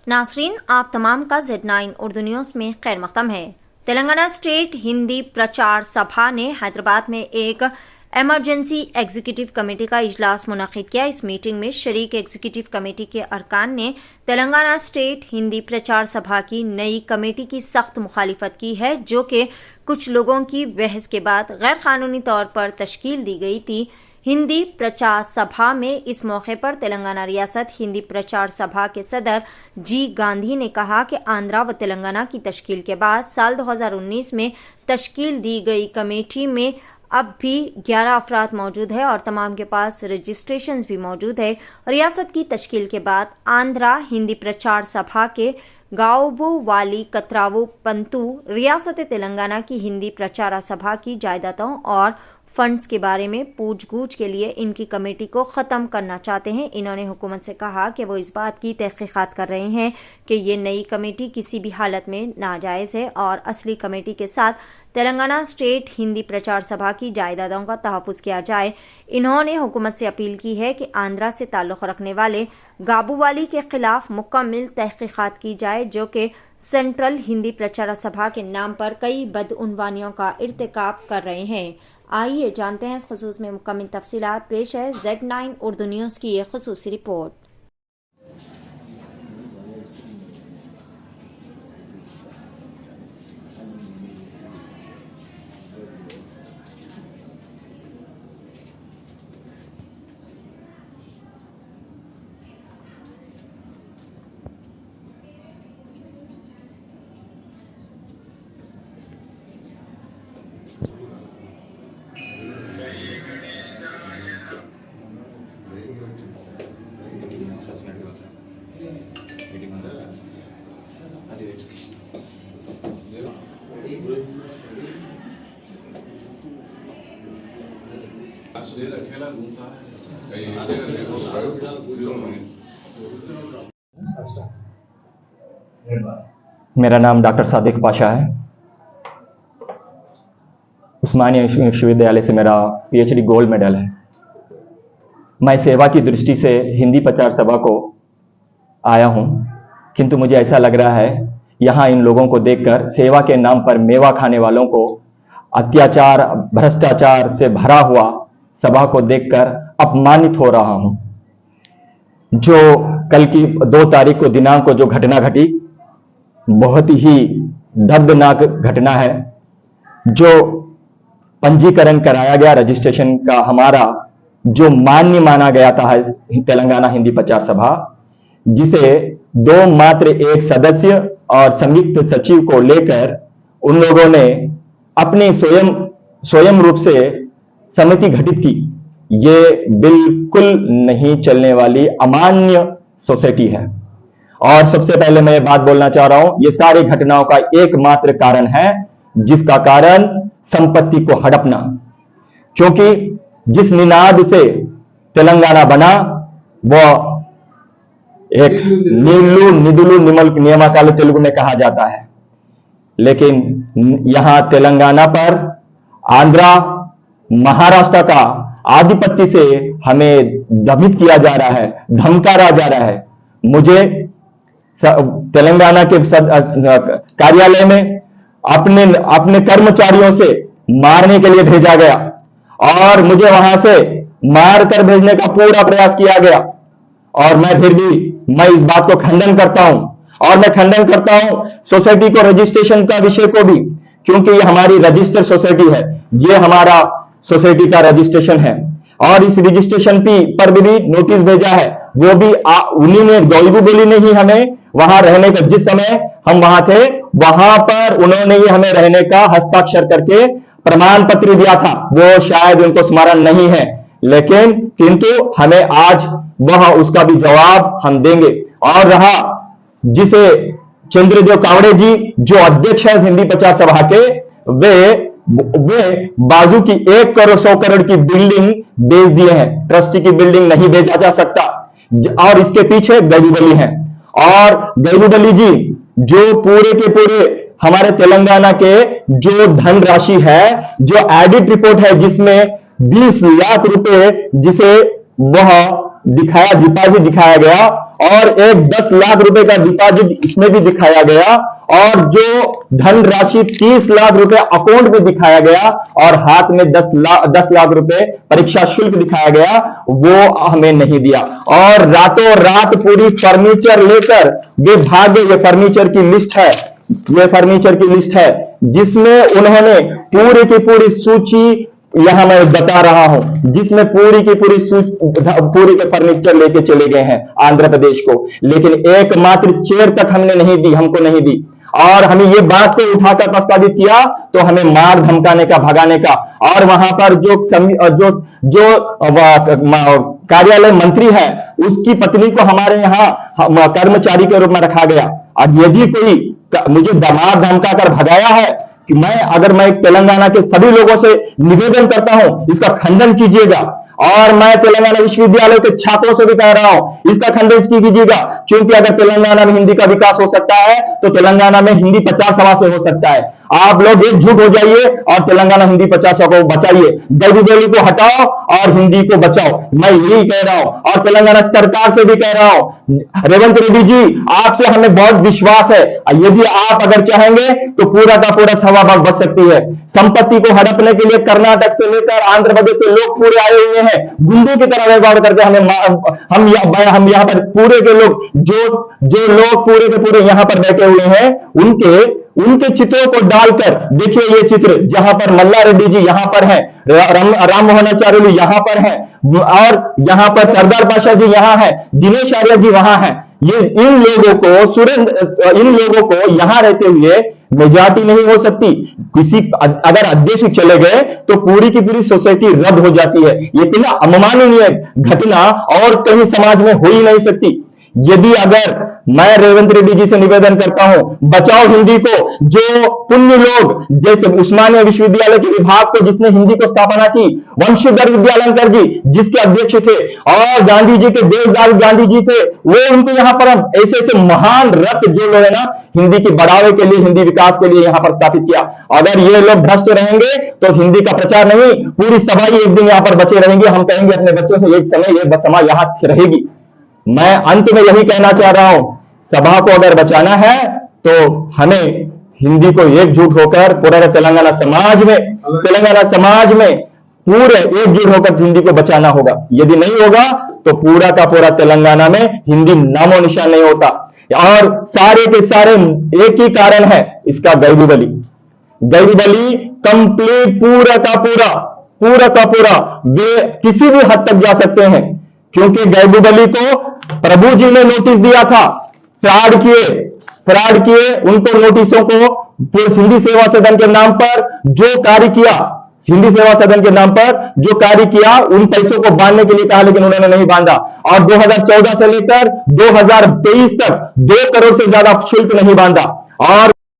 नासरीन, आप तमाम का Z9 उर्दू न्यूज़ में खैर मक़दम है। तेलंगाना स्टेट हिंदी प्रचार सभा ने हैदराबाद में एक एमरजेंसी एग्जीक्यूटिव कमेटी का इजलास मुनक़िद किया। इस मीटिंग में शरीक एग्जीक्यूटिव कमेटी के अरकान ने तेलंगाना स्टेट हिंदी प्रचार सभा की नई कमेटी की सख्त मुखालिफत की है, जो कि कुछ लोगों की बहस के बाद गैर कानूनी तौर पर तश्कील दी गई थी। हिंदी प्रचार सभा में इस मौके पर तेलंगाना रियासत हिंदी प्रचार सभा के सदर जी गांधी ने कहा कि आंध्रा व तेलंगाना की तश्कील के बाद साल 2019 में तश्कील दी गई कमेटी में अब भी 11 अफराद मौजूद है और तमाम के पास रजिस्ट्रेशंस भी मौजूद है। रियासत की तश्कील के बाद आंध्रा हिंदी प्रचार सभा के गाओबू वाली कतरावू पंतु रियासत तेलंगाना की हिंदी प्रचार सभा की जायदादों और फंड्स के बारे में पूछ-गूछ के लिए इनकी कमेटी को ख़त्म करना चाहते हैं। इन्होंने हुकूमत से कहा कि वो इस बात की तहक़ीक़ात कर रहे हैं कि ये नई कमेटी किसी भी हालत में नाजायज़ है और असली कमेटी के साथ तेलंगाना स्टेट हिंदी प्रचार सभा की जायदादों का तहफ़्फ़ुज़ किया जाए। इन्होंने हुकूमत से अपील की है कि आंध्रा से ताल्लुक़ रखने वाले गाबूवाली के ख़िलाफ़ मुकम्मल तहक़ीक़ात की जाए, जो कि सेंट्रल हिंदी प्रचार सभा के नाम पर कई बदउनवानियों का इर्तिकाब कर रहे हैं। आइए जानते हैं इस खुसूस में मुकम्मल तफसीलात। पेश है Z9 उर्दू न्यूज़ की एक खुसूसी रिपोर्ट। अकेला घूमता है। मेरा नाम डॉक्टर सादिक पाशा है। उस्मानिया विश्वविद्यालय से मेरा PhD गोल्ड मेडल है। मैं सेवा की दृष्टि से हिंदी प्रचार सभा को आया हूं, किंतु मुझे ऐसा लग रहा है यहाँ इन लोगों को देखकर सेवा के नाम पर मेवा खाने वालों को अत्याचार भ्रष्टाचार से भरा हुआ सभा को देखकर अपमानित हो रहा हूं। जो कल की 2 तारीख को दिनांक को जो घटना घटी, बहुत ही दर्दनाक घटना है। जो पंजीकरण कराया गया, रजिस्ट्रेशन का हमारा जो मान्य माना गया था तेलंगाना हिंदी प्रचार सभा, जिसे 2 मात्र एक सदस्य और संयुक्त सचिव को लेकर उन लोगों ने अपनी स्वयं रूप से समिति घटित की। ये बिल्कुल नहीं चलने वाली अमान्य सोसाइटी है। और सबसे पहले मैं ये बात बोलना चाह रहा हूं, ये सारी घटनाओं का एकमात्र कारण है, जिसका कारण संपत्ति को हड़पना। क्योंकि जिस निनाद से तेलंगाना बना वो एक नीलू निदुलू नियमकाल तेलुगु में कहा जाता है, लेकिन यहां तेलंगाना पर आंध्रा महाराष्ट्र का आधिपत्य से हमें दमित किया जा रहा है, धमकारा जा रहा है। मुझे तेलंगाना के कार्यालय में अपने कर्मचारियों से मारने के लिए भेजा गया और मुझे वहां से मार कर भेजने का पूरा प्रयास किया गया। और मैं इस बात को खंडन करता हूं और मैं खंडन करता हूं सोसाइटी को रजिस्ट्रेशन का विषय को भी, क्योंकि ये हमारी रजिस्टर्ड सोसाइटी है। ये हमारा सोसाइटी का रजिस्ट्रेशन है और इस रजिस्ट्रेशन पर भी नोटिस भेजा है। वो भी उन्हीं ने, गाओबूवाली ने ही हमें वहां रहने का, जिस समय हम वहां थे वहां पर उन्होंने ही हमें रहने का हस्ताक्षर करके प्रमाण पत्र दिया था। वो शायद उनको स्मरण नहीं है, लेकिन किंतु हमें आज वह उसका भी जवाब हम देंगे। और रहा जिसे चंद्रदेव कावड़े जी जो अध्यक्ष है हिंदी प्रचार सभा के, वे बाजू की 1 करोड़ 100 करोड़ की बिल्डिंग बेच दिए हैं। ट्रस्टी की बिल्डिंग नहीं बेचा जा सकता। और इसके पीछे गाओबूवाली है। और गाओबूवाली जी जो पूरे के पूरे हमारे तेलंगाना के जो धनराशि है, जो एडिट रिपोर्ट है जिसमें 20 लाख रुपए जिसे वह दिखाया, डिपॉजिट दिखाया गया, और एक 10 लाख रुपए का डिपॉजिट इसमें भी दिखाया गया, और जो धनराशि 30 लाख रुपए अकाउंट में दिखाया गया, और हाथ में 10 लाख रुपए परीक्षा शुल्क दिखाया गया, वो हमें नहीं दिया। और रातों रात पूरी फर्नीचर लेकर वे भागे। ये फर्नीचर की लिस्ट है, ये फर्नीचर की लिस्ट है, जिसमें उन्होंने पूरी की पूरी सूची यहां मैं बता रहा हूं, जिसमें पूरी की पूरी पूरी के फर्नीचर लेके चले गए हैं आंध्र प्रदेश को, लेकिन एकमात्र चेयर तक हमने नहीं दी, हमको नहीं दी। और हमें ये बात को उठाकर प्रस्तावित किया तो हमें मार धमकाने का, भगाने का। और वहां पर जो कार्यालय मंत्री है, उसकी पत्नी को हमारे यहाँ कर्मचारी के रूप में रखा गया। और यदि कोई मुझे मार धमका कर भगाया है कि अगर मैं तेलंगाना के सभी लोगों से निवेदन करता हूं, इसका खंडन कीजिएगा। और मैं तेलंगाना विश्वविद्यालय के छात्रों से भी कह रहा हूं, इसका खंडन कीजिएगा, क्योंकि अगर तेलंगाना में हिंदी का विकास हो सकता है तो तेलंगाना में हिंदी 50 से हो सकता है। आप लोग एकजुट हो जाइए और तेलंगाना हिंदी 50 को बचाइए। गैबी बोली को हटाओ और हिंदी को बचाओ, मैं यही कह रहा हूं। और तेलंगाना सरकार से भी कह रहा हूं, रेवंत रेड्डी जी, आपसे हमें बहुत विश्वास है। यदि आप अगर चाहेंगे तो पूरा का पूरा सवा भाग बच सकती है। संपत्ति को हड़पने के लिए कर्नाटक से लेकर आंध्र प्रदेश से लोग पूरे आए हुए हैं, गुंडों की तरह व्यवहार करके हम यहाँ पर पूरे के लोग, जो लोग पूरे के पूरे यहाँ पर बैठे हुए हैं, उनके चित्रों को डालकर देखिए, ये चित्र जहां पर मल्ला रेड्डी जी यहाँ पर है, राम मोहनाचार्य यहाँ पर है, और यहाँ पर सरदार पाशा जी यहाँ है, दिनेश आर्य जी वहां है। ये इन लोगों को यहाँ रहते हुए मेजॉरिटी नहीं हो सकती। अगर अध्यक्ष चले गए तो पूरी की पूरी सोसाइटी रद्द हो जाती है। ये इतना अवमाननीय घटना और कहीं समाज में हो ही नहीं सकती। यदि अगर मैं रेवंत रेड्डी जी से निवेदन करता हूं, बचाओ हिंदी को। जो पुण्य लोग, जैसे उस्मानिया विश्वविद्यालय के विभाग को जिसने हिंदी को स्थापना की, वंशीधर विद्यालंकर जी जिसके अध्यक्ष थे, और गांधी जी के देवदास गांधी जी थे, वो उनको यहाँ पर ऐसे महान रत्न जो लोग है ना, हिंदी के बढ़ावे के लिए, हिंदी विकास के लिए यहाँ पर स्थापित किया। अगर ये लोग भ्रष्ट रहेंगे तो हिंदी का प्रचार नहीं, पूरी सभा ही एक दिन यहाँ पर बचे रहेंगे। हम कहेंगे अपने बच्चों से, एक समय ये सभा यहाँ रहेगी। मैं अंत में यही कहना चाह रहा हूं, सभा को अगर बचाना है तो हमें हिंदी को एकजुट होकर पूरा तेलंगाना समाज में पूरे एकजुट होकर हिंदी को बचाना होगा। यदि नहीं होगा तो पूरा का पूरा तेलंगाना में हिंदी नामो निशान नहीं होता। और सारे के सारे एक ही कारण है इसका, गैबी बली कंप्लीट पूरा का पूरा वे किसी भी हद तक जा सकते हैं, क्योंकि गैबी बली को प्रभु जी ने नोटिस दिया था, फ्रॉड किए उनको नोटिसों को हिंदी सेवा सदन के नाम पर जो कार्य किया, हिंदी सेवा सदन के नाम पर जो कार्य किया, उन पैसों को बांधने के लिए कहा, लेकिन उन्होंने नहीं बांधा। और 2014 से लेकर 2023 तक 2 करोड़ से ज्यादा शुल्क नहीं बांधा। और